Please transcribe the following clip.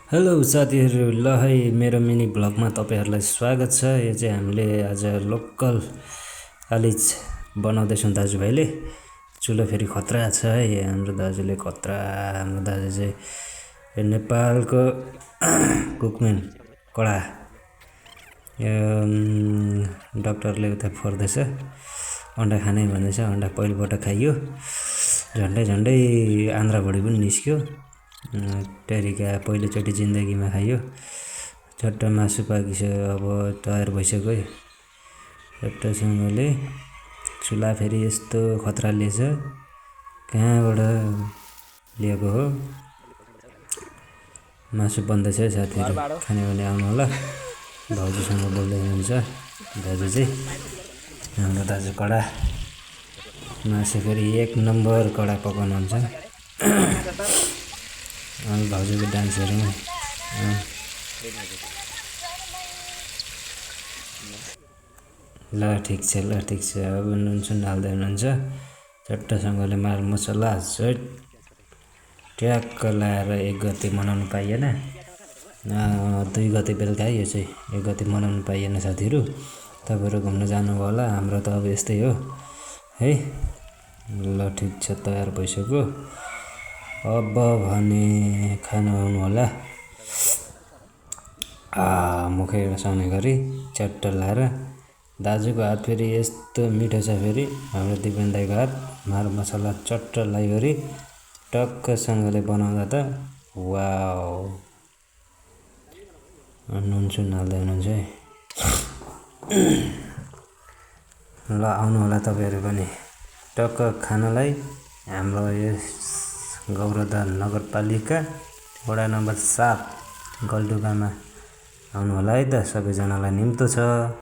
Hello साथीहरू, ल है मेरो मिनी ब्लगमा तपाईहरुलाई स्वागत छ। यो चाहिँ हामीले आज लोकल आलिज बनाउँदैछौँ दाजुभाइले। चुलो फेरि खतरा छ है, हाम्रो दाजुले खतरा। हाम्रो दाजु चाहिँ यो नेपालको कुकम्यान कडा। यो डाक्टरले उता फोर्दैछ, अन्डा खाने भन्दैछ। अन्डा पहिलोपटक खाइयो, झन्डै आन्द्राभुँडी पनि निस्क्यो। टेरिका पहिलोचोटि जिन्दगीमा खाइयो। चट्ट मासु पाकिसक्यो, अब तयार भइसक्यो है। चट्टसँगले चुला फेरि यस्तो खतरा लिएछ, कहाँबाट लिएको हो। मासु बन्दैछ है साथीहरू, खाने भने आउनु होला। भाउजूसँग बोल्दै हुनुहुन्छ दाजु चाहिँ, हाम्रो दाजु कडा। मासु फेरि एक नम्बर कडा पकाउनुहुन्छ। भाउजूको डान्स हेरौँ। ल ठिक छ, अब नुनसुन हाल्दै हुनुहुन्छ। चट्टसँगले मार मसला झट ट्याक्क लाएर 1 गते मनाउनु पाइएन। 2 गते बेलुका यो चाहिँ 1 गते मनाउनु पाइएन साथीहरू। तपाईँहरू घुम्न जानु होला, हाम्रो त अब यस्तै हो है। ल ठिक छ, तयार भइसक्यो। अब भने खानु आउनु होला। मुखै रसाउने गरी चट्ट लाएर। दाजुको हात फेरि यस्तो मिठो छ। फेरि हाम्रो दिपेन दाइको हात मार मसला चट्ट लाइगरी टक्कसँगले बनाउँदा त वाउ। नुनसुन हाल्दै हुनुहुन्छ है। ल आउनु होला तपाईँहरू पनि टक्क खानलाई। हाम्रो यस गौरवधा नगरपालिका वडा नम्बर 7 गलडुबामा आउनु होला है त। सबैजनालाई निम्तो छ।